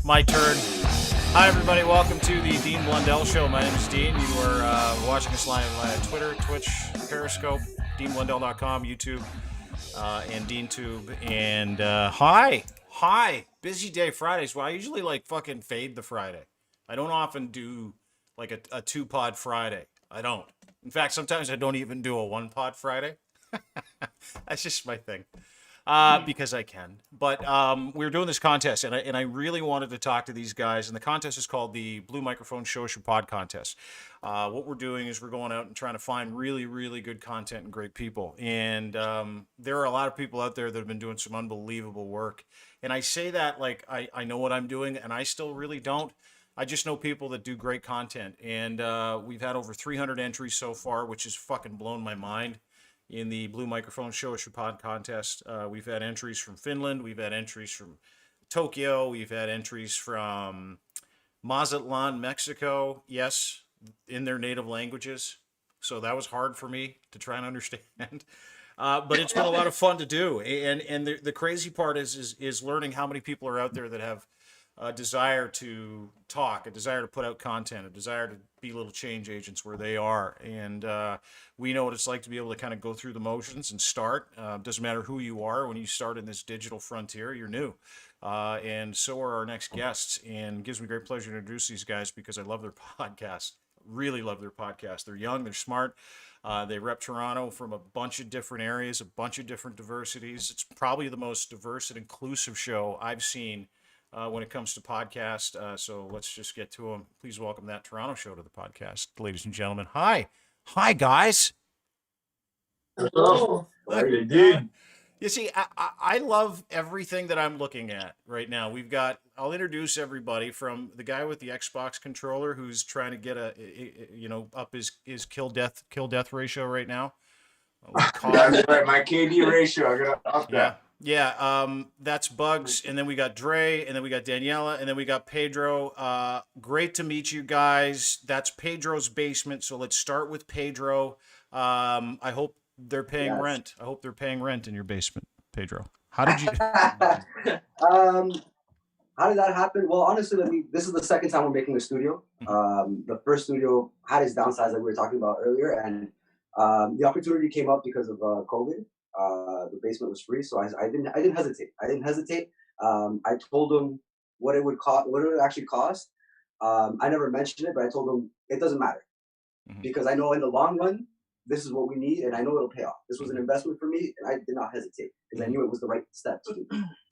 My turn. Hi, everybody. Welcome to the Dean Blundell Show. My name is Dean. You are watching us live on Twitter, Twitch, Periscope, DeanBlundell.com, YouTube, and DeanTube. And hi. Busy day Fridays. Well, I usually fucking fade the Friday. I don't often do like a two-pod Friday. I don't. In fact, sometimes I don't even do a one-pod Friday. That's just my thing. Because I can. But we were doing this contest, and I really wanted to talk to these guys. And the contest is called the Blue Microphone Show Us Your Pod Contest. What we're doing is we're going out and trying to find really, really good content and great people. And there are a lot of people out there that have been doing some unbelievable work. And I say that like I know what I'm doing, and I still really don't. I just know people that do great content. And we've had over 300 entries so far, which has fucking blown my mind. In the Blue Microphone Show Us Your Pod contest, we've had entries from Finland, we've had entries from Tokyo, we've had entries from Mazatlan, Mexico, yes, in their native languages. So that was hard for me to try and understand. But it's been a lot of fun to do. And the crazy part is learning how many people are out there that have a desire to talk, a desire to put out content, a desire to be little change agents where they are. And we know what it's like to be able to kind of go through the motions and start. Doesn't matter who you are. When you start in this digital frontier, you're new. And so are our next guests. And it gives me great pleasure to introduce these guys because I love their podcast. Really love their podcast. They're young, they're smart. They rep Toronto from a bunch of different areas, a bunch of different diversities. It's probably the most diverse and inclusive show I've seen when it comes to podcast. So let's just get to them. Please welcome that Toronto show to the podcast, ladies and gentlemen. Hi, guys. Hello. How are you, dude? You see, I love everything that I'm looking at right now. I'll introduce everybody from the guy with the Xbox controller who's trying to get up his kill death ratio right now. That's right, my KD ratio. I gotta up that. Yeah, that's Bugs, and then we got Dre, and then we got Daniela, and then we got Pedro. Great to meet you guys. That's Pedro's basement, so let's start with Pedro. I hope they're paying rent. I hope they're paying rent in your basement, Pedro. How did you... How did that happen? Well, honestly, this is the second time we're making a studio. The first studio had its downsides that we were talking about earlier, and the opportunity came up because of COVID. The basement was free, so I didn't hesitate. I told them what it would cost, what it would actually cost. I never mentioned it, but I told them it doesn't matter because I know in the long run this is what we need, and I know it'll pay off. This was an investment for me, and I did not hesitate because I knew it was the right step to do.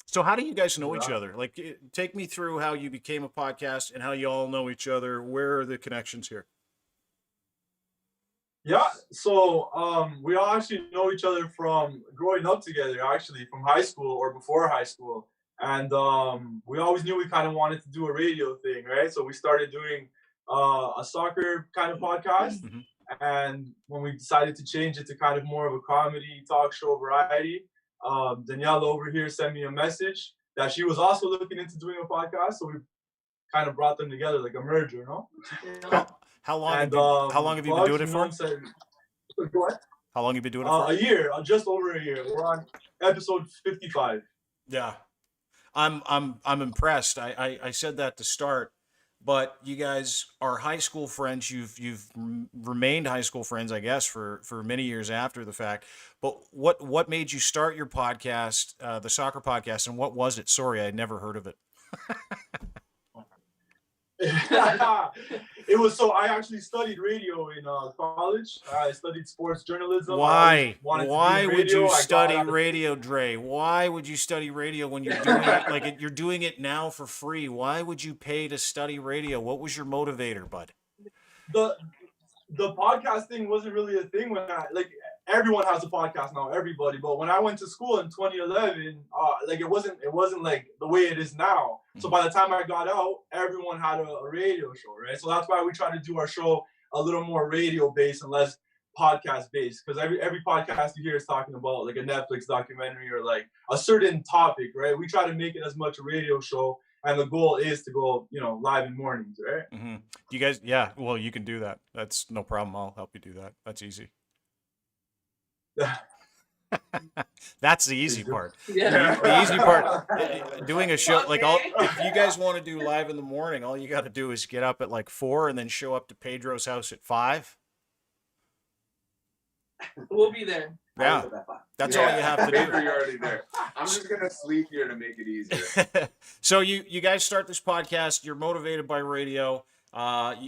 So how do you guys know each other? Like, take me through how you became a podcast and how you all know each other. Where are the connections here? Yeah, so we all actually know each other from growing up together, actually, from high school or before high school. And we always knew we kind of wanted to do a radio thing, right? So we started doing a soccer kind of podcast. And when we decided to change it to kind of more of a comedy talk show variety, Daniela over here sent me a message that she was also looking into doing a podcast. So we kind of brought them together like a merger, you know? How long have you been doing it for? How long have you been doing it for? A year, just over a year. We're on episode 55. Yeah, I'm impressed. I said that to start, but you guys are high school friends. You've remained high school friends, I guess, for many years after the fact. But what made you start your podcast, the soccer podcast, and what was it? Sorry, I'd never heard of it. It was so I actually studied radio in college. I studied sports journalism. Why would you study radio, Dre? Why would you study radio when you're doing it like you're doing it now for free? Why would you pay to study radio? What was your motivator, bud? The podcast thing wasn't really a thing when everyone has a podcast now, everybody. But when I went to school in 2011, it wasn't like the way it is now. So by the time I got out, everyone had a radio show, right? So that's why we try to do our show a little more radio based and less podcast based. Because every podcast you hear is talking about like a Netflix documentary or like a certain topic, right? We try to make it as much a radio show. And the goal is to go, live in mornings, right? You guys, yeah, well, you can do that. That's no problem. I'll help you do that. That's easy. That's the easy part. Yeah. The easy part, doing a show like if you guys want to do live in the morning, all you got to do is get up at like 4 and then show up to Pedro's house at 5. We'll be there. Yeah, that's all you have to do. You're already there. I'm just gonna sleep here to make it easier. So you guys start this podcast. You're motivated by radio.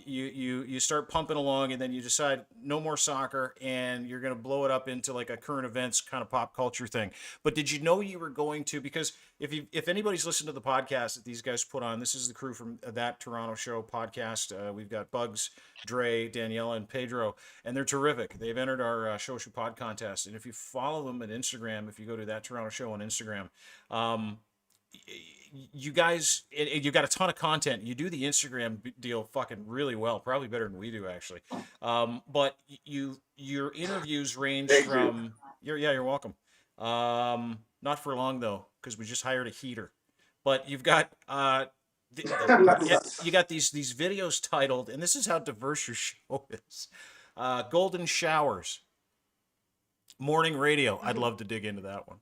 You start pumping along, and then you decide no more soccer, and you're going to blow it up into like a current events kind of pop culture thing. But did you know you were going to? Because if anybody's listened to the podcast that these guys put on, this is the crew from That Toronto Show podcast. We've got Bugs, Dre, Daniela, and Pedro, and they're terrific. They've entered our Show Pod contest, and if you follow them at Instagram, if you go to That Toronto Show on Instagram, you guys, you got a ton of content. You do the Instagram deal fucking really well, probably better than we do actually. But your interviews range from you're welcome. Not for long though, because we just hired a heater. But you've got you got these videos titled, and this is how diverse your show is. Golden Showers, Morning Radio. I'd love to dig into that one.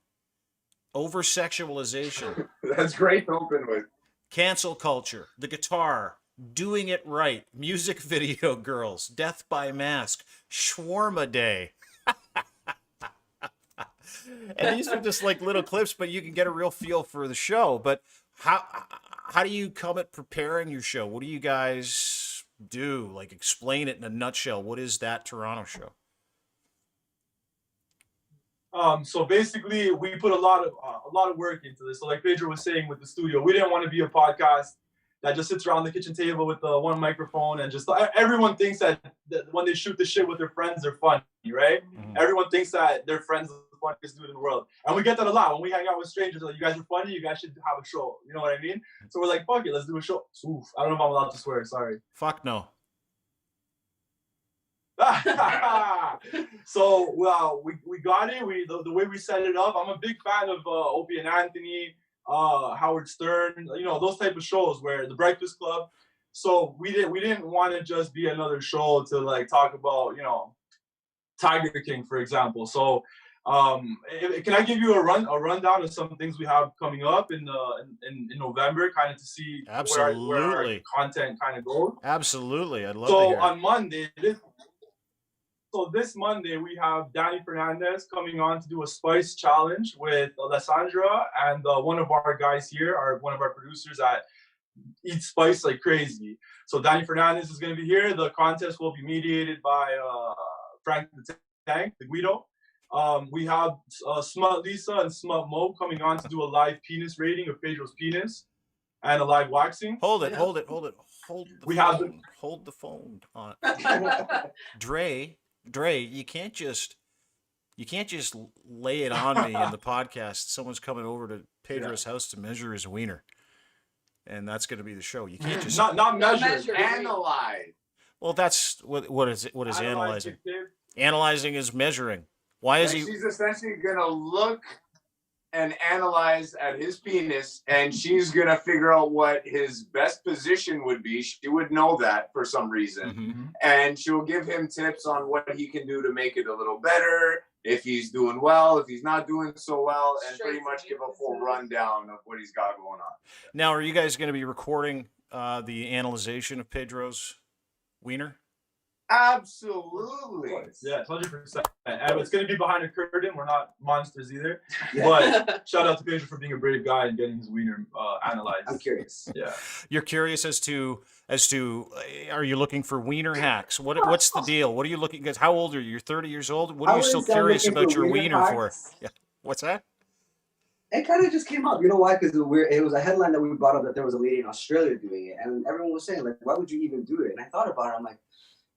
Over sexualization. That's great to open with. Cancel culture. The guitar. Doing it right. Music video girls. Death by mask. Shawarma day. And these are just like little clips, but you can get a real feel for the show. But how do you come at preparing your show? What do you guys do? Like, explain it in a nutshell. What is That Toronto Show? So basically, we put a lot of work into this. So like Pedro was saying with the studio, we didn't want to be a podcast that just sits around the kitchen table with the one microphone and just everyone thinks that when they shoot the shit with their friends, they're funny, right? Mm-hmm. Everyone thinks that their friends are the funniest dude in the world, and we get that a lot when we hang out with strangers. Like, you guys are funny, you guys should have a show. You know what I mean? So we're like, fuck it, let's do a show. Oof, I don't know if I'm allowed to swear. Sorry. Fuck no. So we got it. The way we set it up. I'm a big fan of Opie and Anthony, Howard Stern, those type of shows where the Breakfast Club. So we didn't want to just be another show to like talk about Tiger King, for example. So can I give you a rundown of some things we have coming up in November, kind of to see where our content kind of goes? Absolutely, I'd love to hear. So on Monday. This Monday, we have Danny Fernandez coming on to do a spice challenge with Alessandra and one of our guys here, one of our producers that eat spice like crazy. So Danny Fernandez is going to be here. The contest will be mediated by Frank the Tank, the Guido. We have Smut Lisa and Smut Mo coming on to do a live penis rating of Pedro's penis and a live waxing. Hold the phone. Hold the phone on. Dre, you can't just lay it on me in the podcast. Someone's coming over to Pedro's house to measure his wiener, and that's going to be the show. You can't just not measure, analyze. Well, that's what is analyzing? Analyzing is measuring. Why is he? She's essentially going to look and analyze at his penis, and she's going to figure out what his best position would be. She would know that for some reason. Mm-hmm. And she'll give him tips on what he can do to make it a little better, if he's doing well, if he's not doing so well, and pretty much give a full rundown of what he's got going on. Now, are you guys going to be recording the analyzation of Pedro's wiener? Absolutely. Yeah, 100%. And it's going to be behind a curtain. We're not monsters either. Yeah. But shout out to Pedro for being a brave guy and getting his wiener analyzed. I'm curious. Yeah. You're curious as to are you looking for wiener hacks? What's the deal? What are you looking? Because how old are you? You're 30 years old. What are you so curious about your wiener for? Yeah. What's that? It kind of just came up. You know why? Because it was a headline that we brought up that there was a lady in Australia doing it, and everyone was saying like, why would you even do it? And I thought about it. I'm like,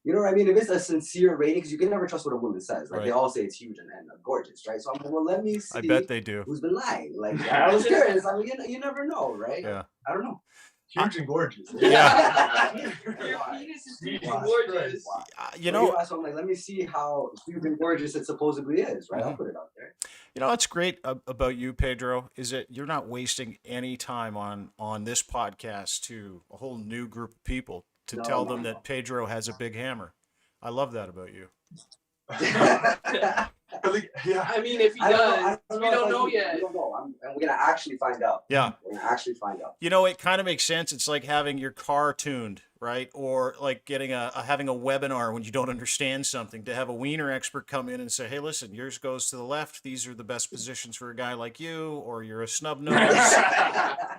you know what I mean? If it's a sincere rating, because you can never trust what a woman says. Like, They all say it's huge and gorgeous, right? So I'm like, well, let me see. I bet they do. Who's been lying? Like, I was curious. I mean, you never know, right? Yeah. I don't know. Huge and gorgeous. Yeah. Your penis is huge and gorgeous. So I'm like, let me see how huge and gorgeous it supposedly is, right? I'll put it out there. You know what's great about you, Pedro, is that you're not wasting any time on this podcast to a whole new group of people to tell them that Pedro has a big hammer. I love that about you. Yeah. I mean, if he I does, don't we don't know We yet. don't know. And we're gonna actually find out. Yeah. We're gonna actually find out. You know, it kind of makes sense. It's like having your car tuned, right? Or like getting having a webinar when you don't understand something. To have a wiener expert come in and say, "Hey, listen, yours goes to the left. These are the best positions for a guy like you, or you're a snub nose."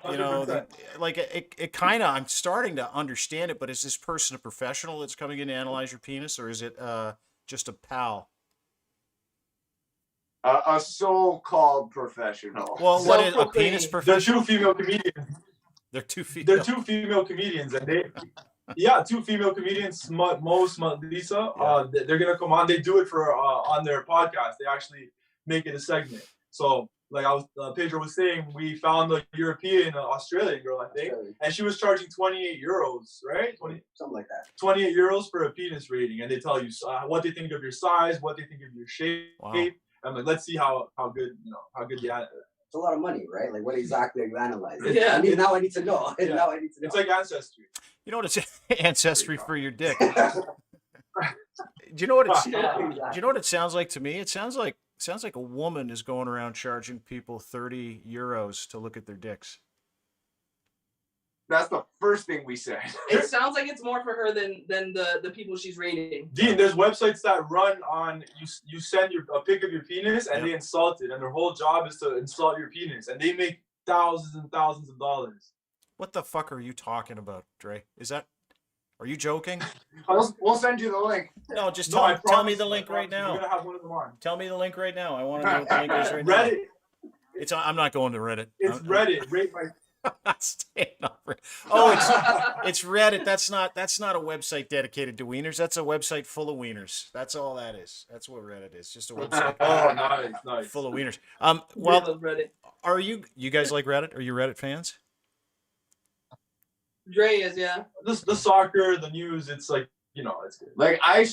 You know, it kind of. I'm starting to understand it, but is this person a professional that's coming in to analyze your penis, or is it just a pal? A so-called professional. Well, what is a penis Self-proclaimed. They're professional? two female comedians. They're two feet. They're two female comedians, and two female comedians, Mo, Lisa. They're gonna come on. They do it for on their podcast. They actually make it a segment. So, like Pedro was saying, we found a European, Australian girl, I think, and she was charging 28 euros, right? Something like that. 28 euros for a penis rating, and they tell you what they think of your size, what they think of your shape. Wow. I'm like, let's see how good you are. It's a lot of money, right? Like, what exactly are you analyzing? Yeah. Now I need to know. Yeah. Now I need to know. It's like Ancestry. You know what? It's ancestry for your dick. Do you know what it's? Exactly. Do you know what it sounds like to me? It sounds like a woman is going around charging people 30 euros to look at their dicks. That's the first thing we said. It sounds like it's more for her than the people she's rating. Dean, there's websites that run on you send a pic of your penis and they insult it, and their whole job is to insult your penis, and they make thousands and thousands of dollars. What the fuck are you talking about, Dre? Are you joking? We'll send you the link. No, just I tell me promise the you, link I right promise you, now. We're gonna have one of them on. Tell me the link right now. I want to know what the link is right now. Reddit. I'm not going to Reddit. It's Reddit. Rate my. Oh, it's Reddit. That's not a website dedicated to wieners. That's a website full of wieners. That's all that is. That's what Reddit is. Just a website Oh, nice. full of wieners. I Well, love Reddit. are you guys like Reddit? Are you Reddit fans? Dre is, yeah. The soccer, the news. It's like it's good. Like I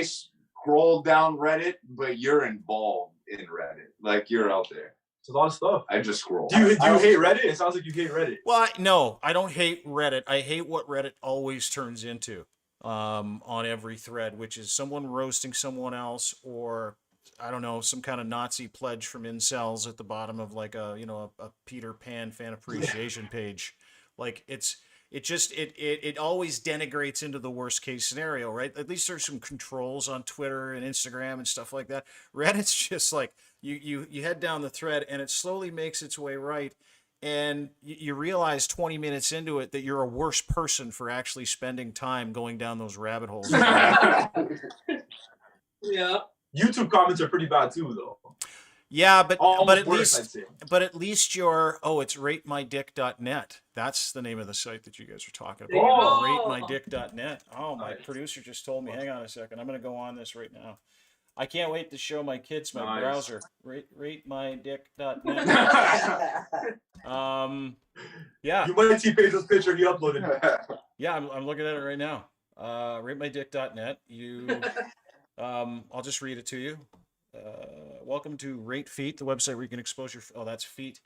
scroll down Reddit, but you're involved in Reddit. Like you're out there. It's a lot of stuff. I just scroll. Do you hate Reddit? It sounds like you hate Reddit. Well, no, I don't hate Reddit. I hate what Reddit always turns into on every thread, which is someone roasting someone else, or I don't know, some kind of Nazi pledge from incels at the bottom of like a Peter Pan fan appreciation page. Like it always denigrates into the worst case scenario, right? At least there's some controls on Twitter and Instagram and stuff like that. Reddit's just like you head down the thread and it slowly makes its way right, and you realize 20 minutes into it that you're a worse person for actually spending time going down those rabbit holes. Yeah. YouTube comments are pretty bad too, though. Yeah, but at worse, I'd say. least it's ratemydick.net. That's the name of the site that you guys are talking There you about. go. Ratemydick.net. Oh, my producer just told me. Hang on a second. I'm going to go on this right now. I can't wait to show my kids my browser. Ratemydick.net. Yeah. You might see Pedro's picture he uploaded. Yeah, I'm looking at it right now. Ratemydick.net. I'll just read it to you. Welcome to Rate Feet, the website where you can expose your. Oh, that's feet.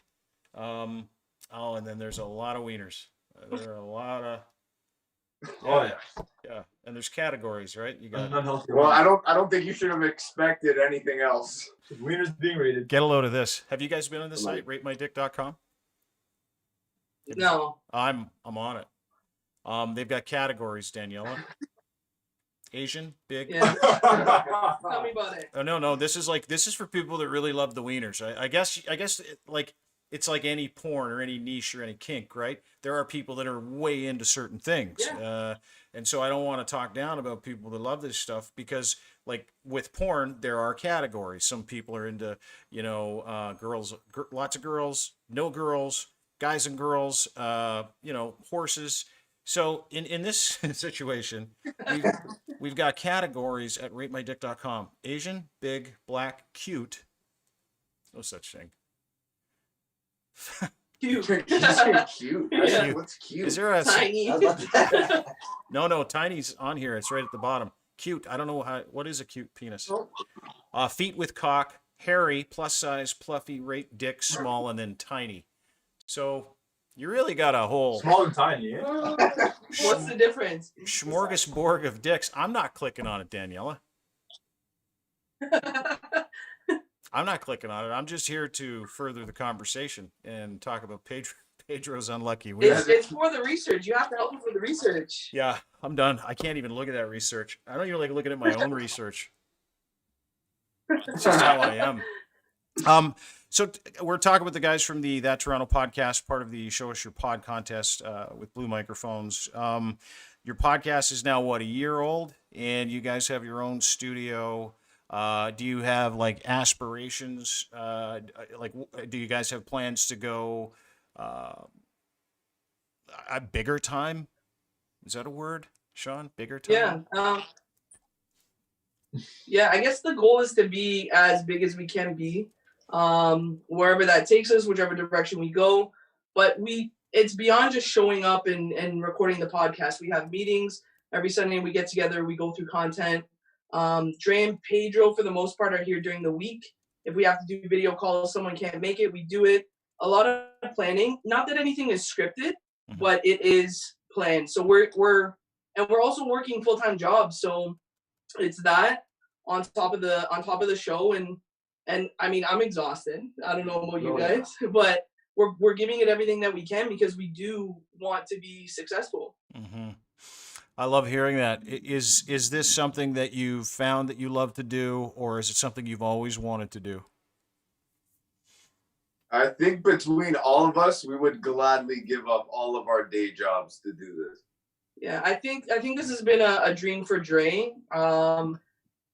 And then there's a lot of wieners. There are a lot of. Yeah, and there's categories, right? You got. Well, I don't think you should have expected anything else. Wieners being rated. Get a load of this. Have you guys been on the site ratemydick.com? No. I'm on it. They've got categories, Daniela. Asian, big. Yeah. Tell me about it. Oh no, this is for people that really love the wieners. I guess it's like any porn or any niche or any kink, right? There are people that are way into certain things. Yeah. And so I don't want to talk down about people that love this stuff, because like with porn, there are categories. Some people are into, girls, lots of girls, no girls, guys and girls, horses. So in this situation, we've got categories at ratemydick.com. Asian, big, black, cute. No such thing. Cute. Cute. Yeah. What's cute? Is there a Tiny. No, tiny's on here. It's right at the bottom. Cute. I don't know what is a cute penis. Feet with cock, hairy, plus size, fluffy, rate, dick, small, and then tiny. So you really got a whole Small and tiny. Eh? What's the difference? smorgasbord of dicks. I'm not clicking on it, Daniela. I'm not clicking on it. I'm just here to further the conversation and talk about Pedro's unlucky win. It's for the research. You have to help him for the research. Yeah, I'm done. I can't even look at that research. I don't even like looking at my own research. It's just how I am. So we're talking with the guys from the That Toronto podcast, part of the Show Us Your Pod contest with Blue Microphones. Your podcast is now, what, a year old? And you guys have your own studio. Do you have, like, aspirations? Do you guys have plans to go a bigger time? Is that a word, Sean? Bigger time? Yeah. Yeah, I guess the goal is to be as big as we can be, wherever that takes us, whichever direction we go. But it's beyond just showing up and recording the podcast. We have meetings every Sunday. We get together. We go through content. Dre and Pedro, for the most part, are here during the week. If we have to do video calls, someone can't make it, we do it. A lot of planning. Not that anything is scripted, but it is planned. So we're also working full-time jobs. So it's that on top of the show, and I mean, I'm exhausted. I don't know about you guys, but we're giving it everything that we can because we do want to be successful. Mm-hmm. I love hearing that. Is this something that you found that you love to do, or is it something you've always wanted to do? I think between all of us, we would gladly give up all of our day jobs to do this. Yeah, I think this has been a dream for Dre.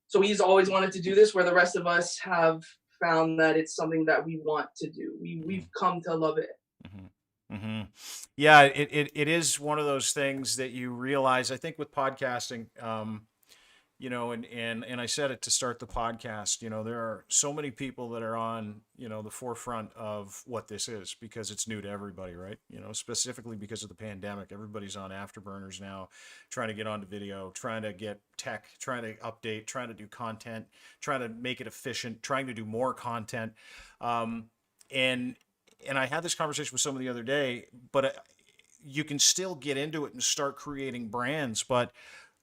So he's always wanted to do this, where the rest of us have found that it's something that we want to do. We've come to love it. Mm-hmm. Mm-hmm. Yeah, it is one of those things that you realize, I think, with podcasting, and I said it to start the podcast, there are so many people that are on, the forefront of what this is because it's new to everybody, right? Specifically because of the pandemic, everybody's on afterburners now, trying to get onto video, trying to get tech, trying to update, trying to do content, trying to make it efficient, trying to do more content. And I had this conversation with somebody the other day, but you can still get into it and start creating brands, but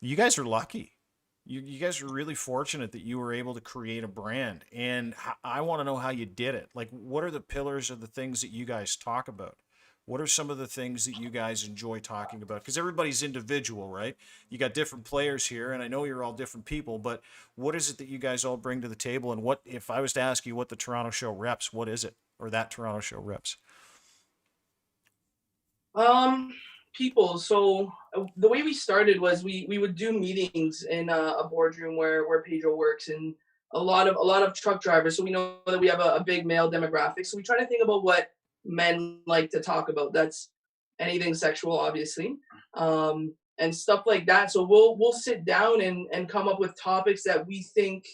you guys are lucky. You guys are really fortunate that you were able to create a brand, and I want to know how you did it. Like, what are the pillars of the things that you guys talk about? What are some of the things that you guys enjoy talking about? Because everybody's individual, right? You got different players here, and I know you're all different people, but what is it that you guys all bring to the table? And what, if I was to ask you what the Toronto show reps, what is it? Or that Toronto show reps? People. So the way we started was we would do meetings in a boardroom where Pedro works, and a lot of truck drivers. So we know that we have a big male demographic. So we try to think about what men like to talk about. That's anything sexual, obviously, and stuff like that. So we'll sit down and come up with topics that we think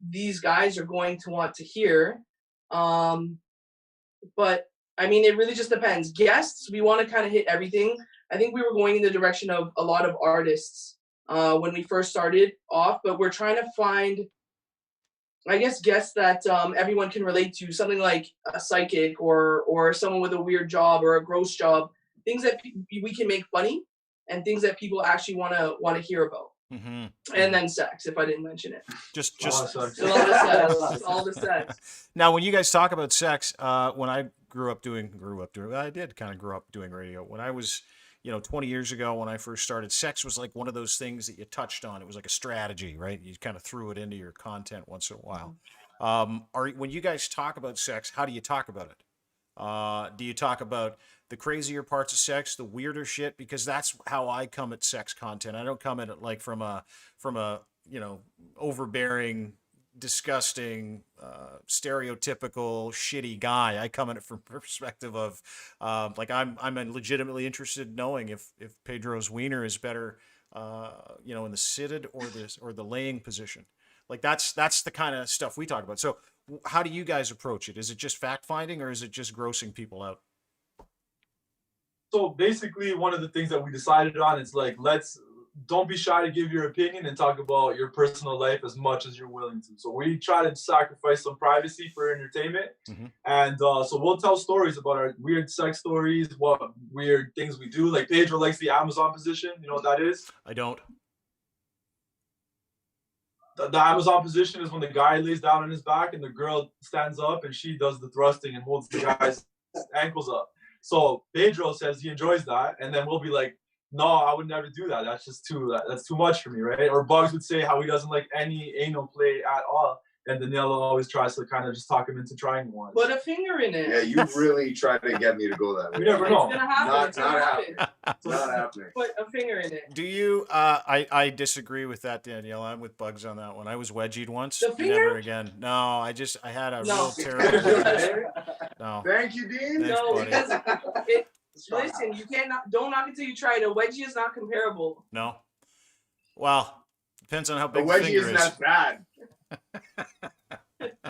these guys are going to want to hear. But I mean, it really just depends. Guests, we want to kind of hit everything. I think we were going in the direction of a lot of artists when we first started off, but we're trying to find, I guess, guests that everyone can relate to, something like a psychic or someone with a weird job or a gross job, things that we can make funny and things that people actually want to hear about. Mm-hmm. And then sex, if I didn't mention it. Just all the sex. Now, when you guys talk about sex, when I I did kind of grow up doing radio. When I was, 20 years ago, when I first started, sex was like one of those things that you touched on. It was like a strategy, right? You kind of threw it into your content once in a while. When you guys talk about sex, how do you talk about it? Do you talk about the crazier parts of sex, the weirder shit? Because that's how I come at sex content. I don't come at it like from a overbearing, disgusting, stereotypical, shitty guy. I come at it from perspective of I'm legitimately interested in knowing if Pedro's wiener is better, in the seated or the laying position. Like that's the kind of stuff we talk about. So how do you guys approach it? Is it just fact finding or is it just grossing people out? So basically, one of the things that we decided on is like, don't be shy to give your opinion and talk about your personal life as much as you're willing to. So we try to sacrifice some privacy for entertainment. Mm-hmm. And so we'll tell stories about our weird sex stories, what weird things we do. Like Pedro likes the Amazon position. You know what that is? I don't. the Amazon position is when the guy lays down on his back and the girl stands up and she does the thrusting and holds the guy's ankles up. So Pedro says he enjoys that, and then we'll be like, no, I would never do that. That's just that's too much for me, right? Or Bugs would say how he doesn't like any anal play at all. And Danilo always tries to kind of just talk him into trying one. Put a finger in it. Yeah, you really tried to get me to go that way. You never know. It's gonna happen. It's gonna happen. Not happening. Put a finger in it. Do you? I disagree with that, Danielle. I'm with Bugs on that one. I was wedgied once. The finger? Never again. No, I had a No. real terrible. No. Thank you, Dean. Thanks, No, buddy. because listen, you can't don't knock it till you try it. A wedgie is not comparable. No. Well, depends on how The big the wedgie finger isn't is. that bad.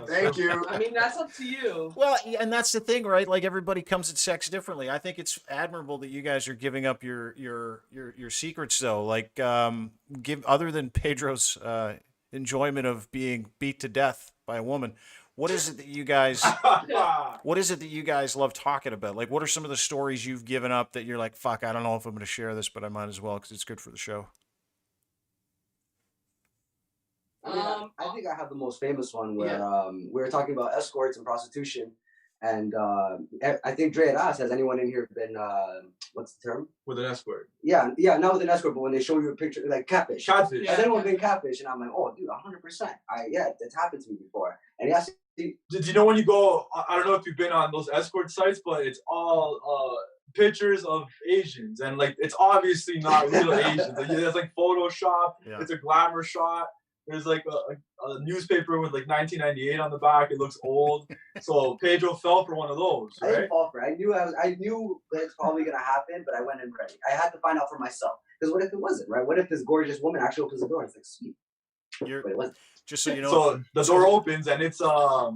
Thank you. I mean, that's up to you. Well, yeah, and that's the thing, right? Like everybody comes at sex differently. I think it's admirable that you guys are giving up your secrets, though. Like, give other than Pedro's enjoyment of being beat to death by a woman. What is it that you guys? What is it that you guys love talking about? Like, what are some of the stories you've given up that you're like, fuck, I don't know if I'm going to share this, but I might as well because it's good for the show. I think I have the most famous one where we were talking about escorts and prostitution, and I think Dre had asked, has anyone in here been what's the term? With an escort. Yeah, not with an escort, but when they show you a picture like catfish. Catfish. Has anyone been catfish? And I'm like, oh, dude, 100%. It's happened to me before. And he asked, Did you know when you go? I don't know if you've been on those escort sites, but it's all pictures of Asians, and like it's obviously not real Asians. It's like Photoshop. Yeah. It's a glamour shot. There's like a newspaper with like 1998 on the back. It looks old. So Pedro fell for one of those, I right? didn't fall for it. I knew that it's probably gonna happen, but I went in ready. I had to find out for myself. Because what if it wasn't, right? What if this gorgeous woman actually opens the door and it's like, sweet. But it wasn't. Just so you know. So the door opens and it's have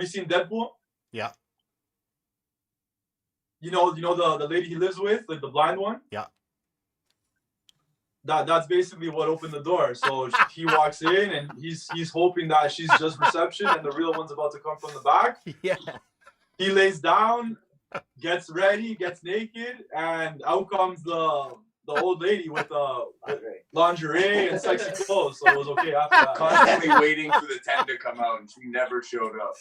you seen Deadpool? Yeah. You know the lady he lives with, like the blind one? Yeah. That's basically what opened the door. So he walks in and he's hoping that she's just reception and the real one's about to come from the back. Yeah. He lays down, gets ready, gets naked, and out comes the old lady with lingerie and sexy clothes. So it was okay after that. Constantly waiting for the tent to come out, and she never showed up.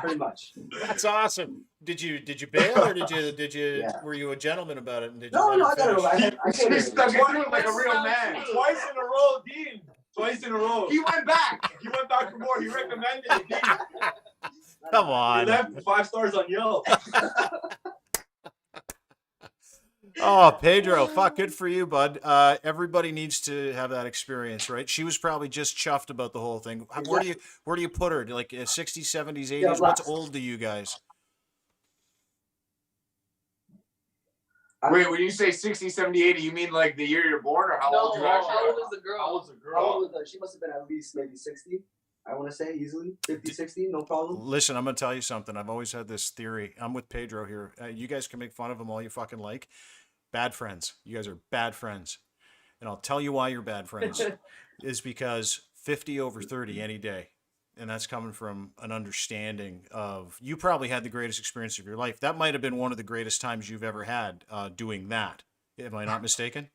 Pretty much. That's awesome. Did you bail or did you Yeah. were you a gentleman about it and did you No, let I her got it. finish? I She stuck into it like a real man. Twice in a row, Dean. Twice in a row. He went back. He went back for more. He recommended it, Dean. Come He on. left 5 stars on Yelp. Oh, Pedro, fuck, good for you, bud. Everybody needs to have that experience, right? She was probably just chuffed about the whole thing. Where do you put her? Like 60s, 70s, 80s? Yeah, What's old to you guys? Wait, when you say 60, 70, 80, you mean like the year you're born or how No, old you actually how are? old is the girl? How old's the How girl? old was she must have been at least maybe 60. I want to say easily 50, 60, no problem. Listen, I'm going to tell you something. I've always had this theory. I'm with Pedro here. You guys can make fun of him all you fucking like. Bad friends. You guys are bad friends. And I'll tell you why you're bad friends. Is because 50 over 30 any day. And that's coming from an understanding of, you probably had the greatest experience of your life. That might have been one of the greatest times you've ever had doing that. Am I not mistaken?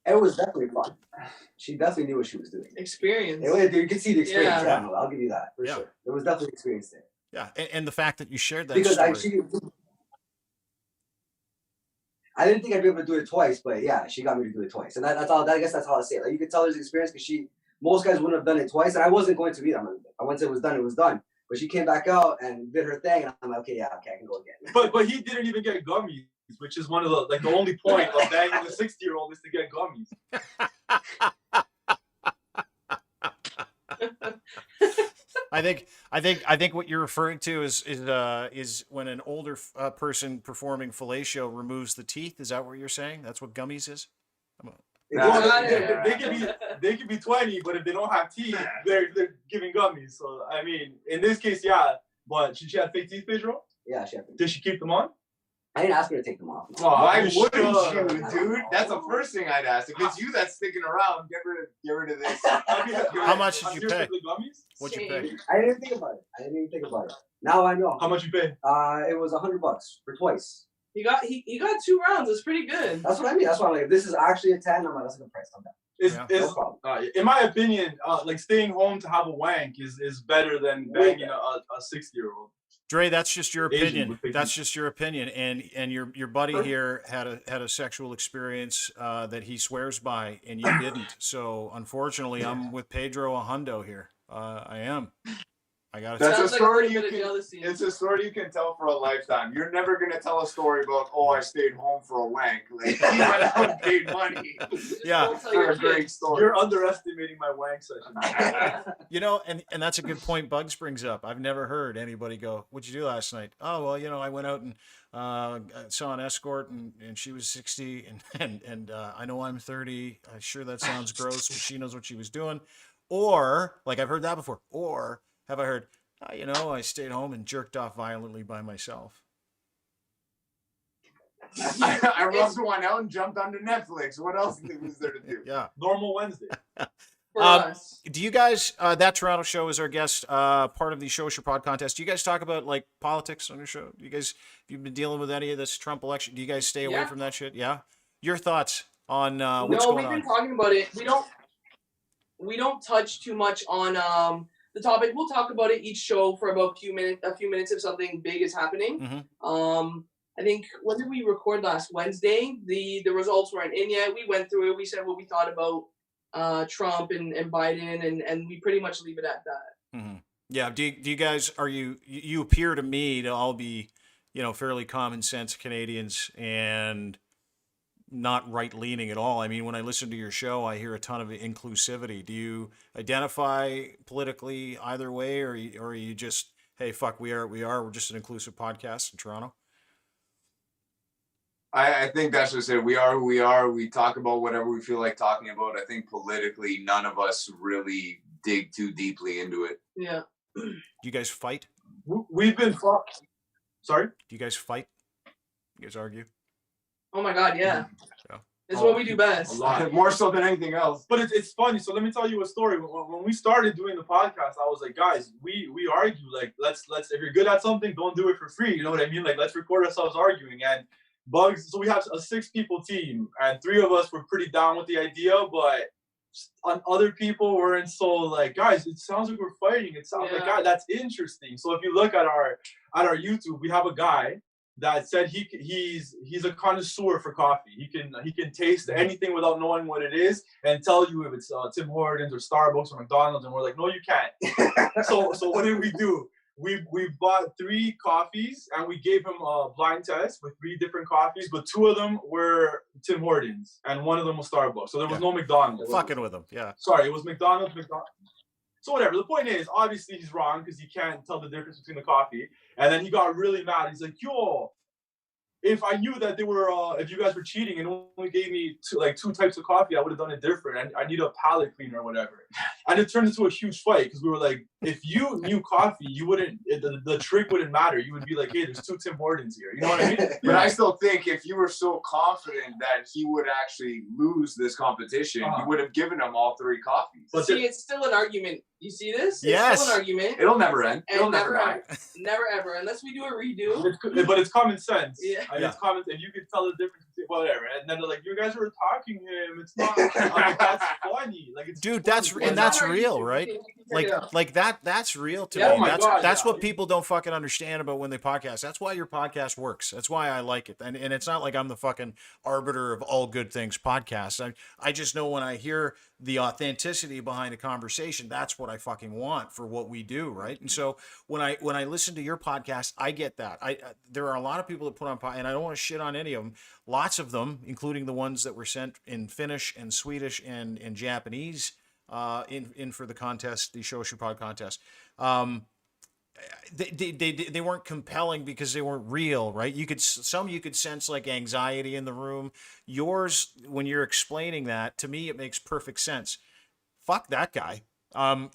It was definitely fun. She definitely knew what she was doing. Experience. You could see the experience. Yeah. Yeah, I'll give you that for Yeah. sure. There was definitely experience there. Yeah. And the fact that you shared that Because story. I didn't think I'd be able to do it twice, but yeah, she got me to do it twice, and that's all. I guess that's how I say it. Like you could tell there's experience because most guys wouldn't have done it twice, and I wasn't going to either. Once it was done, it was done. But she came back out and did her thing, and I'm like, okay, I can go again. But he didn't even get gummies, which is one of the only point of banging the 60-year-old is to get gummies. I think what you're referring to is when an older person performing fellatio removes the teeth. Is that what you're saying? That's what gummies is? Well, they could be 20, but if they don't have teeth, they're giving gummies. So I mean, in this case, yeah. But she had fake teeth, Pedro? Yeah, she had to. Did she keep them on? I didn't ask her to take them off. No. Oh, Why you wouldn't should. you, dude? That's the first thing I'd ask. If it's you that's sticking around, get rid of this. How much did you pay? The gummies? What'd you pay? I didn't even think about it. Now I know. How much you pay? It was $100 for twice. He got 2 rounds. It's pretty good. That's what I mean. That's why I'm like, if this is actually a 10, I'm like, that's a good price. I'm down. in my opinion, like staying home to have a wank is better than banging a 60-year-old. Dre, that's just your opinion. That's just your opinion. And your buddy here had a sexual experience that he swears by, and you didn't. So unfortunately, I'm with Pedro a hundo here. I am. I got. That's a story you can. It's a story you can tell for a lifetime. You're never gonna tell a story about, oh, I stayed home for a wank. Like he went out and paid money. Yeah, for a great story. You're underestimating my wank session. You know, and that's a good point Bugs brings up. I've never heard anybody go, "What'd you do last night?" Oh, well, I went out and saw an escort, and she was 60, and I know I'm 30. I'm sure that sounds gross, but she knows what she was doing. Or like I've heard that before. Or have I heard, I stayed home and jerked off violently by myself. I rubbed one out and jumped onto Netflix. What else was there to do? Yeah. Normal Wednesday. Do you guys, that Toronto show is our guest, part of the Show Pod contest. Do you guys talk about like politics on your show? Do you guys, if you've been dealing with any of this Trump election, do you guys stay away from that shit? Yeah. Your thoughts on what's going on? No, we've been talking about it. We don't touch too much on the topic. We'll talk about it each show for about a few minutes if something big is happening. Mm-hmm. I think, when did we record last Wednesday? The results weren't in yet. We went through it. We said what we thought about Trump and Biden, and we pretty much leave it at that. Mm-hmm. Yeah. Do you guys, you appear to me to all be, fairly common sense Canadians and not right-leaning at all. I mean, when I listen to your show, I hear a ton of inclusivity. Do you identify politically either way, or are you just, hey, fuck, we're just an inclusive podcast in Toronto? I think that's just it. We are who we are. We talk about whatever we feel like talking about. I think politically, none of us really dig too deeply into it. Yeah. Do you guys fight? We've been Sorry? Do you guys fight? You guys argue? Oh my God, yeah. Yeah. It's what we do best. A lot. More so than anything else. But it's funny. So let me tell you a story. When we started doing the podcast, I was like, guys, we argue. Like, let's if you're good at something, don't do it for free. You know what I mean? Like, let's record ourselves arguing. And Bugs, so we have a 6-people team, and 3 of us were pretty down with the idea, but other people weren't so like, guys, it sounds like we're fighting. It sounds like, God, that's interesting. So if you look at our YouTube, we have a guy that said he's a connoisseur for coffee. He can taste anything without knowing what it is and tell you if it's Tim Hortons or Starbucks or McDonald's, and we're like, no, you can't. So what did we do? We bought 3 coffees, and we gave him a blind test with 3 different coffees, but 2 of them were Tim Hortons and 1 of them was Starbucks. So there was no McDonald's. Fucking with them, yeah. Sorry, it was McDonald's. So whatever. The point is, obviously he's wrong because he can't tell the difference between the coffee. And then he got really mad. He's like, yo, if I knew that they were, if you guys were cheating and only gave me 2 types of coffee, I would have done it different. I need a palate cleaner or whatever. And it turned into a huge fight because we were like, if you knew coffee, you wouldn't, the trick wouldn't matter. You would be like, hey, there's 2 Tim Hortons here. You know what I mean? But I still think if you were so confident that he would actually lose this competition, you would have given him all 3 coffees. But see, it's still an argument. You see this? Yes. It's still an argument. It'll never end. It'll never end. Never ever, unless we do a redo. But it's common sense. Yeah. It's common sense. You could tell the difference between whatever. And then they're like, you guys were talking to him. It's not. I mean, that's funny. Like, it's dude, funny. that's real, right? Like that's real to me. That's what people don't fucking understand about when they podcast. That's why your podcast works. That's why I like it. And it's not like I'm the fucking arbiter of all good things podcast. I just know when I hear the authenticity behind a conversation, that's what I fucking want for what we do, right? And so when I listen to your podcast, I get that. There are a lot of people that put on and I don't want to shit on any of them. Lots of them, including the ones that were sent in Finnish and Swedish and Japanese, in for the contest, the Show Pod contest. They weren't compelling because they weren't real, right? You could sense like anxiety in the room. Yours, when you're explaining that to me, it makes perfect sense. Fuck that guy.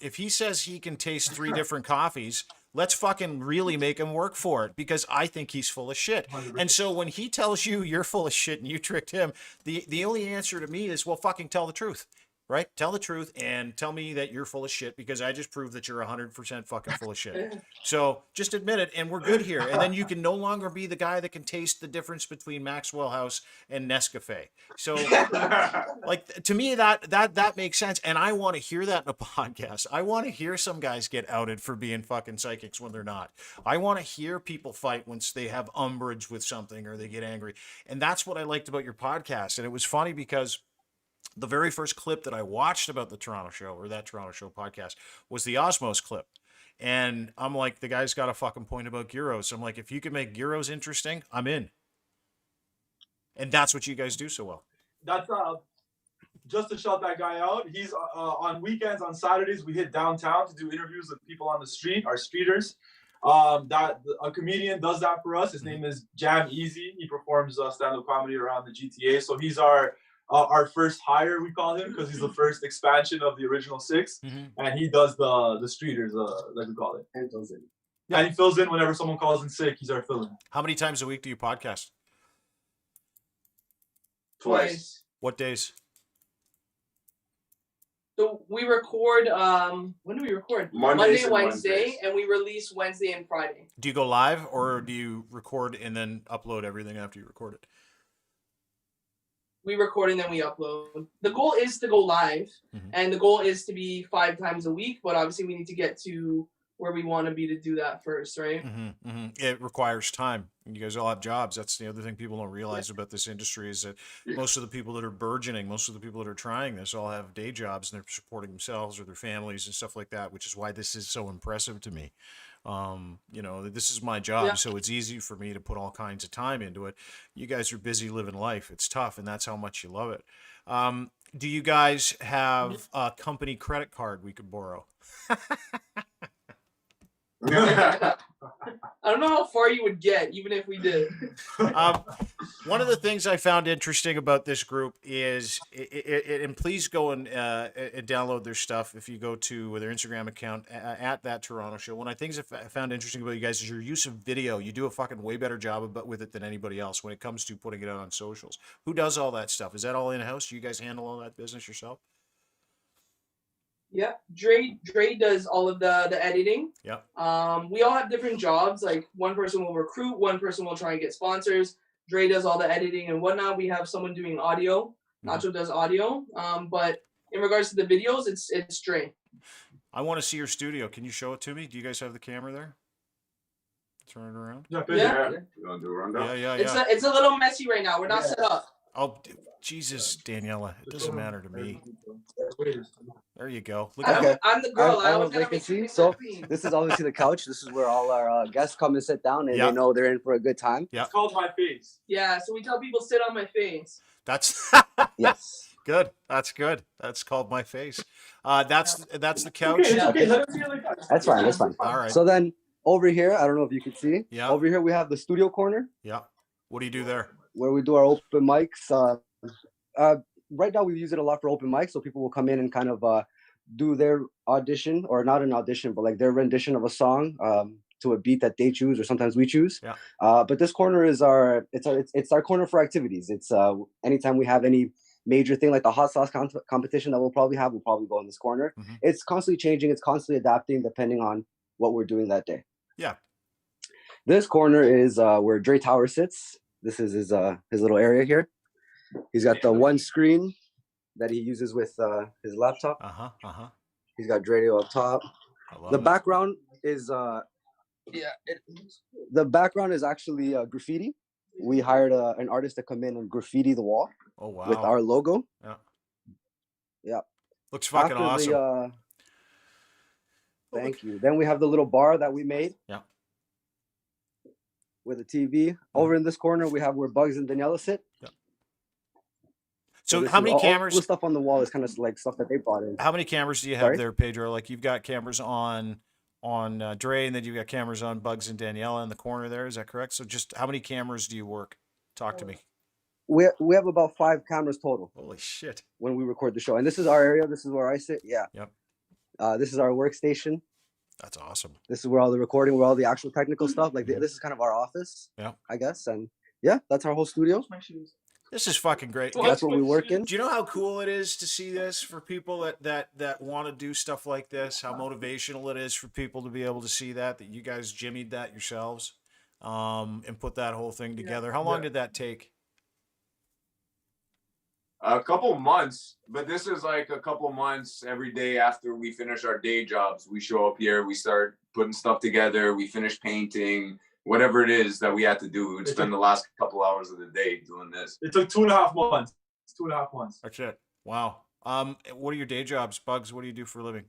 If he says he can taste 3 different coffees, let's fucking really make him work for it, because I think he's full of shit. 100%. And so when he tells you you're full of shit and you tricked him, the only answer to me is, well, fucking tell the truth. right? Tell the truth and tell me that you're full of shit, because I just proved that you're 100% fucking full of shit. So just admit it and we're good here. And then you can no longer be the guy that can taste the difference between Maxwell House and Nescafe. So like, to me, that makes sense. And I want to hear that in a podcast. I want to hear some guys get outed for being fucking psychics when they're not. I want to hear people fight once they have umbrage with something or they get angry. And that's what I liked about your podcast. And it was funny because the very first clip that I watched about the Toronto show, or that Toronto show podcast, was the Osmos clip. And I'm like, the guy's got a fucking point about gyros. I'm like, if you can make gyros interesting, I'm in. And that's what you guys do so well. That's just to shout that guy out. He's on weekends, on Saturdays, we hit downtown to do interviews with people on the street, our streeters. That a comedian does that for us. His name is Jam Easy. He performs stand-up comedy around the GTA. So he's our first hire, we call him, because he's the first expansion of the original 6, and he does the streeters, like we call it. And fills in. Yeah, and he fills in whenever someone calls in sick. He's our fill-in. How many times a week do you podcast? Twice. What days? So we record, when do we record? Mondays Monday, and Wednesday, Wednesdays. and we release Wednesday and Friday. Do you go live, or do you record and then upload everything after you record it? We record and then we upload. The goal is to go live, and the goal is to be 5 times a week, but obviously we need to get to where we want to be to do that first, right? It requires time. You guys all have jobs. That's the other thing people don't realize about this industry, is that most of the people that are burgeoning, most of the people that are trying this, all have day jobs, and they're supporting themselves or their families and stuff like that, which is why this is so impressive to me. You know, this is my job, so it's easy for me to put all kinds of time into it. You guys are busy living life. It's tough, and that's how much you love it. Do you guys have a company credit card we could borrow? I don't know how far you would get, even if we did. One of the things I found interesting about this group is, and please go and download their stuff if you go to their Instagram account at that Toronto show. One of the things I found interesting about you guys is your use of video. You do a fucking way better job with it than anybody else when it comes to putting it out on socials. Who does all that stuff? Is that all in-house? Do you guys handle all that business yourself? Yeah, Dre does all of the editing. Yeah. We all have different jobs. Like, one person will recruit, one person will try and get sponsors. Dre does all the editing and whatnot. We have someone doing audio. Nacho does audio. But in regards to the videos, it's Dre. I want to see your studio. Can you show it to me? Do you guys have the camera there? Turn it around. Yeah. You want to do a rundown? Yeah. It's a little messy right now. We're not set up. Oh, Jesus, Daniela. It doesn't matter to me. There you go. Look Okay. I'm the girl. I I don't always know gotta if they make can see. things So clean. this is obviously the couch. This is where all our guests come and sit down, and Yeah. they know they're in for a good time. Yeah. It's called My Face. Yeah, so we tell people sit on my face. That's Yes. good. That's good. That's called My Face. That's the couch. Okay, let us see the couch. That's fine. That's fine. All right. So then over here, I don't know if you can see. Yeah. Over here we have the studio corner Yeah. What do you do there? where we do our open mics. Right now we use it a lot for open mics, so people will come in and kind of do their audition, or not an audition, but like their rendition of a song to a beat that they choose, or sometimes we choose. Yeah. But this corner is our corner for activities. It's anytime we have any major thing like the hot sauce competition that we'll probably go in this corner. It's constantly changing. It's constantly adapting depending on what we're doing that day. Yeah. This corner is where Dre Tower sits. This is his little area here. He's got the one screen that he uses with his laptop. He's got Dradio up top. The background is the background is actually graffiti. We hired an artist to come in and graffiti the wall. Oh wow! With our logo. Yeah. Yeah. Looks fucking awesome. Thank you. Then we have the little bar that we made. Yeah. With a TV. Over in this corner, we have where Bugs and Daniela sit. Yeah. So how many cameras? All the stuff on the wall is kind of like stuff that they brought in. How many cameras do you have there, Pedro? Like, you've got cameras on Dre, and then you've got cameras on Bugs and Daniela in the corner there. Is that correct? So just how many cameras do you work? Talk to me. We have about 5 cameras total. Holy shit! When we record the show, and this is our area. This is where I sit. Yeah. Yep. This is our workstation. That's awesome. This is where all the recording, where all the actual technical stuff. Like this is kind of our office. Yeah. I guess, and yeah, that's our whole studio. My shoes. This is fucking great. That's what we work in. Do you know how cool it is to see this for people that want to do stuff like this? How motivational it is for people to be able to see that you guys jimmied that yourselves, and put that whole thing together. How long did that take? A couple months, but this is like a couple months every day after we finish our day jobs. We show up here, we start putting stuff together, we finish painting, whatever it is that we had to do. We would spend the last couple hours of the day doing this. It took 2.5 months. 2.5 months. That's it. Wow. What are your day jobs, Bugs? What do you do for a living?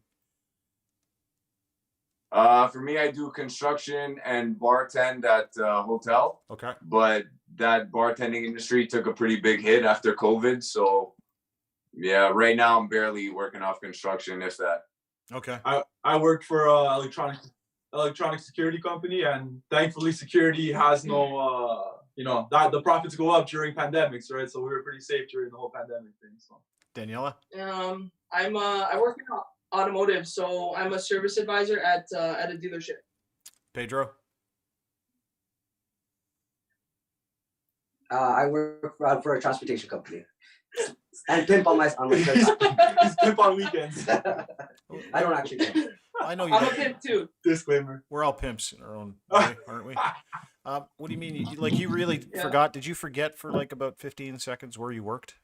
For me, I do construction and bartend at a hotel. Okay. But that bartending industry took a pretty big hit after COVID. So, yeah, right now I'm barely working off construction, if that. Okay. I worked for a electronic security company, and thankfully security has no, that the profits go up during pandemics, right? So we were pretty safe during the whole pandemic thing. So Daniela? I work in automotive, so I'm a service advisor at a dealership. Pedro? I work for a transportation company. And pimp on my he's pimp on weekends. I don't actually pimp. I know you. I'm a pimp too. Disclaimer. We're all pimps in our own way, aren't we? What do you mean? You really forgot? Did you forget for like about 15 seconds where you worked?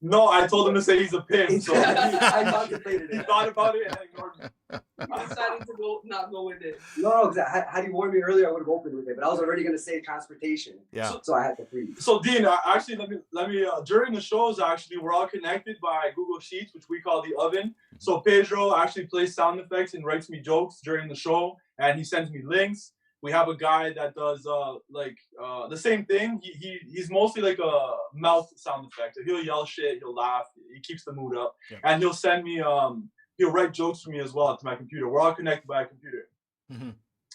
No, I told him to say he's a pimp. So I contemplated he it. thought about it and ignored me. I decided to not go with it. No, because had you warned me earlier, I would have opened with it. But I was already gonna say transportation. Yeah. So I had to freeze. So Dean, actually, let me during the shows, actually, we're all connected by Google Sheets, which we call the oven. So Pedro actually plays sound effects and writes me jokes during the show, and he sends me links. We have a guy that does the same thing. He's mostly like a mouth sound effect. He'll yell shit, he'll laugh, he keeps the mood up, and he'll send me he'll write jokes for me as well to my computer. We're all connected by a computer. Mm-hmm.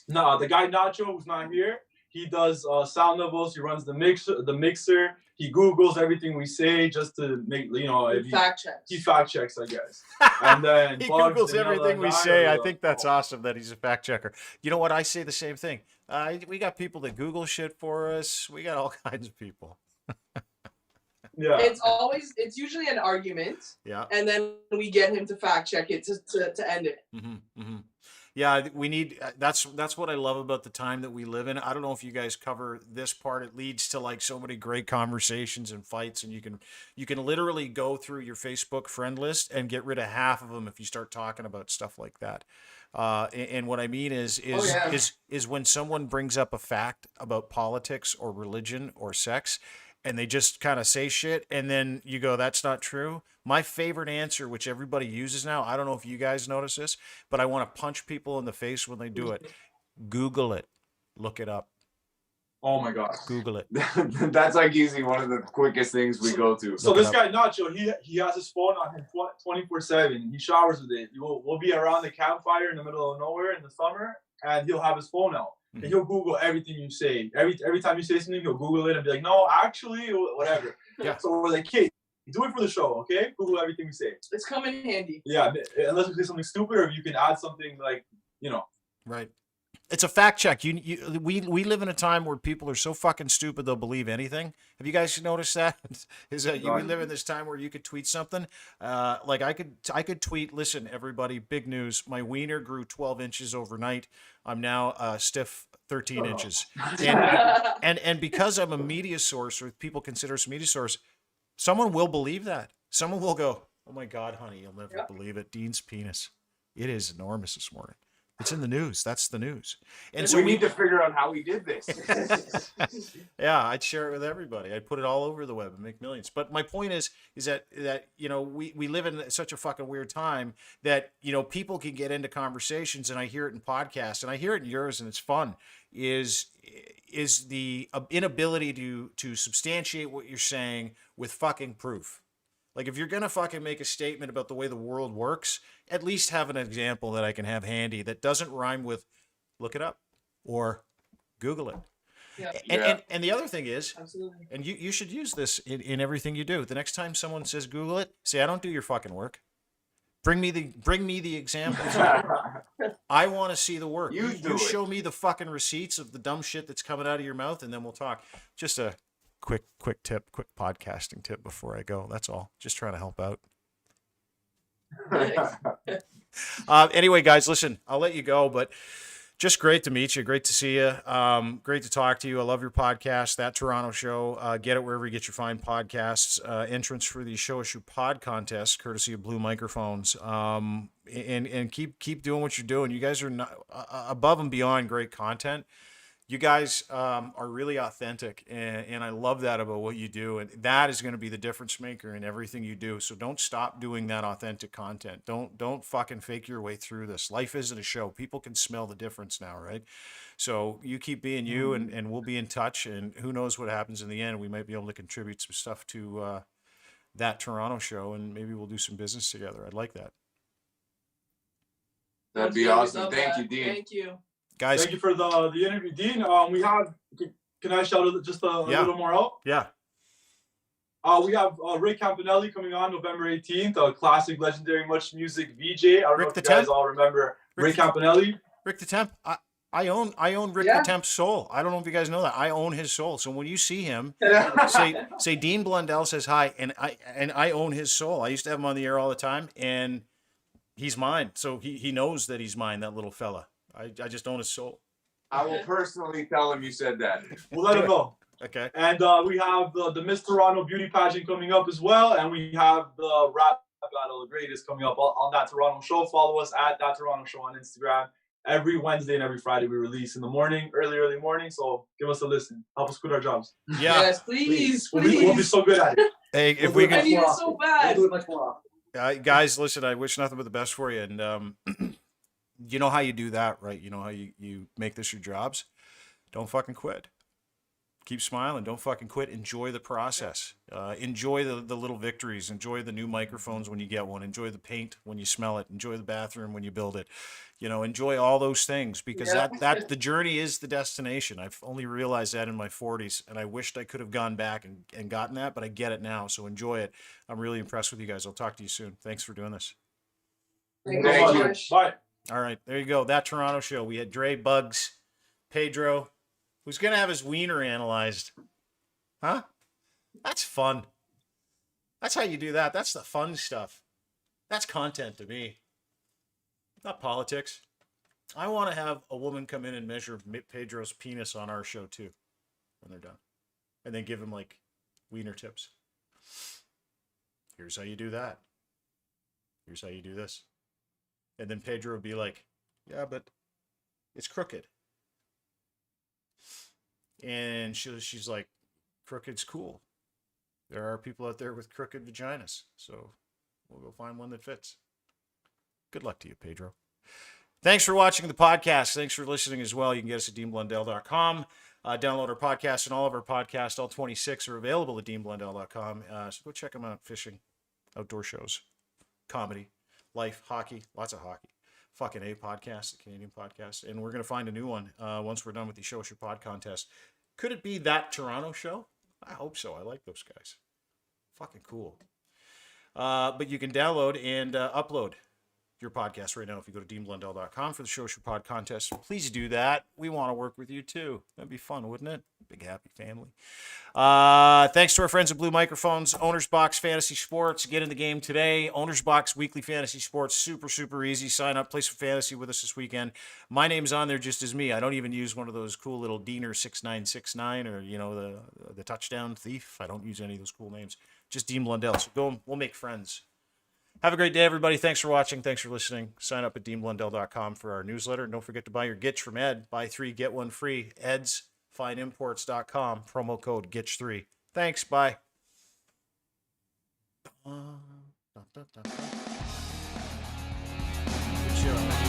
No, the guy Nacho, who's not here, he does sound levels. He runs the mixer. He Googles everything we say just to make fact checks. He fact checks, I guess. And then he Googles everything we say. I think that's awesome that he's a fact checker. You know what? I say the same thing. We got people that Google shit for us. We got all kinds of people. Yeah. It's usually an argument. Yeah. And then we get him to fact check it to end it. Mm-hmm, mm-hmm. Yeah, we need. That's what I love about the time that we live in. I don't know if you guys cover this part. It leads to like so many great conversations and fights, and you can literally go through your Facebook friend list and get rid of half of them if you start talking about stuff like that. And what I mean is when someone brings up a fact about politics or religion or sex, and they just kind of say shit, and then you go, that's not true. My favorite answer, which everybody uses now, I don't know if you guys notice this, but I want to punch people in the face when they do it. Google it. Look it up. Oh my God. Google it. That's like easily one of the quickest things we go to. So this guy Nacho, he has his phone on him 24/7. He showers with it. We'll be around the campfire in the middle of nowhere in the summer, and he'll have his phone out. And he'll Google everything you say. Every time you say something, he'll Google it and be like, no, actually, whatever. Yeah. So we're like, hey, do it for the show, okay? Google everything we say. It's coming in handy. Yeah, unless we say something stupid, or you can add something like, Right. It's a fact check. We live in a time where people are so fucking stupid they'll believe anything. Have you guys noticed that? We live in this time where you could tweet something. Like I could tweet, listen, everybody, big news. My wiener grew 12 inches overnight. I'm now stiff 13 inches. And because I'm a media source, or people consider us a media source, someone will believe that. Someone will go, oh my God, honey, you'll never believe it. Dean's penis. It is enormous this morning. It's in the news. That's the news. And so we need to figure out how we did this. Yeah, I'd share it with everybody. I'd put it all over the web and make millions. But my point is that we live in such a fucking weird time that people can get into conversations, and I hear it in podcasts, and I hear it in yours, and it's fun. Is the inability to substantiate what you're saying with fucking proof. Like, if you're going to fucking make a statement about the way the world works, at least have an example that I can have handy that doesn't rhyme with look it up or Google it. Yeah. And the other thing is, absolutely, and you should use this in everything you do. The next time someone says Google it, say, I don't do your fucking work. Bring me the examples. I want to see the work. You show me the fucking receipts of the dumb shit that's coming out of your mouth, and then we'll talk. Just a quick tip, quick podcasting tip before I go. That's all. Just trying to help out. Anyway, guys, listen, I'll let you go, but just great to meet you. Great to see you. Great to talk to you. I love your podcast, That Toronto Show. Get it wherever you get your fine podcasts. Entrance for the Show Us Your Pod contest, courtesy of Blue Microphones. And keep doing what you're doing. You guys are not, above and beyond great content. You guys are really authentic, and I love that about what you do, and that is going to be the difference maker in everything you do. So don't stop doing that authentic content. Don't fucking fake your way through this. Life isn't a show. People can smell the difference now, right? So you keep being you, and we'll be in touch, and who knows what happens in the end. We might be able to contribute some stuff to That Toronto Show, and maybe we'll do some business together. I'd like that. That'd be awesome. Thank you, Dean. Thank you. Guys, thank you for the interview, Dean. We have. Can I shout just a little more out? Yeah. We have Rick Campanelli coming on November 18th, a classic, legendary, much music VJ. I don't know if you guys all remember Rick Campanelli. Rick the Temp. I own Rick the Temp's soul. I don't know if you guys know that. I own his soul. So when you see him, say Dean Blundell says hi, and I own his soul. I used to have him on the air all the time, and he's mine. So he knows that he's mine, that little fella. I just own his soul. I will personally tell him you said that. We'll let him know. Okay. And we have the Miss Toronto Beauty Pageant coming up as well. And we have the Rap Battle of the Greatest coming up on That Toronto Show. Follow us at That Toronto Show on Instagram. Every Wednesday and every Friday we release in the morning, early morning. So give us a listen. Help us quit our jobs. Yeah. Yes, please. We'll be so good at it. Hey, if we I can. need it so bad. We'll do it much more often. Guys, listen, I wish nothing but the best for you. And you know how you do that, right? You know how you make this your jobs? Don't fucking quit. Keep smiling. Don't fucking quit. Enjoy the process. Enjoy the little victories. Enjoy the new microphones when you get one. Enjoy the paint when you smell it. Enjoy the bathroom when you build it. You know, enjoy all those things, because that the journey is the destination. I've only realized that in my 40s, and I wished I could have gone back and gotten that, but I get it now. So enjoy it. I'm really impressed with you guys. I'll talk to you soon. Thanks for doing this. Thank you so much. Bye. All right, there you go. That Toronto Show. We had Dre, Bugs, Pedro, who's going to have his wiener analyzed. Huh? That's fun. That's how you do that. That's the fun stuff. That's content to me. Not politics. I want to have a woman come in and measure Pedro's penis on our show too when they're done. And then give him like wiener tips. Here's how you do that. Here's how you do this. And then Pedro would be like, yeah, but it's crooked. And she's like, crooked's cool. There are people out there with crooked vaginas. So we'll go find one that fits. Good luck to you, Pedro. Thanks for watching the podcast. Thanks for listening as well. You can get us at DeanBlundell.com. Download our podcast, and all of our podcasts, all 26, are available at DeanBlundell.com. So go check them out. Fishing, outdoor shows, comedy, life, hockey, lots of hockey. Fucking A podcast, the Canadian podcast. And we're going to find a new one once we're done with the Show Us Your Pod contest. Could it be That Toronto Show? I hope so. I like those guys. Fucking cool. But you can download and upload your podcast right now if you go to DeanBlundell.com for the Show Us Your Pod contest. Please do that. We want to work with you too. That'd be fun, wouldn't it? Big happy family. Thanks to our friends at Blue Microphones. Owners Box Fantasy Sports. Get in the game today. Owners Box Weekly Fantasy Sports. Super, super easy. Sign up. Play some fantasy with us this weekend. My name's on there just as me. I don't even use one of those cool little Diener 6969 or, you know, the touchdown thief. I don't use any of those cool names. Just Dean Blundell. So go, we'll make friends. Have a great day, everybody. Thanks for watching. Thanks for listening. Sign up at DeanBlundell.com for our newsletter. And don't forget to buy your Gitch from Ed. Buy 3, get 1 free. EdsFineImports.com. Promo code GITCH3. Thanks. Bye. Good show.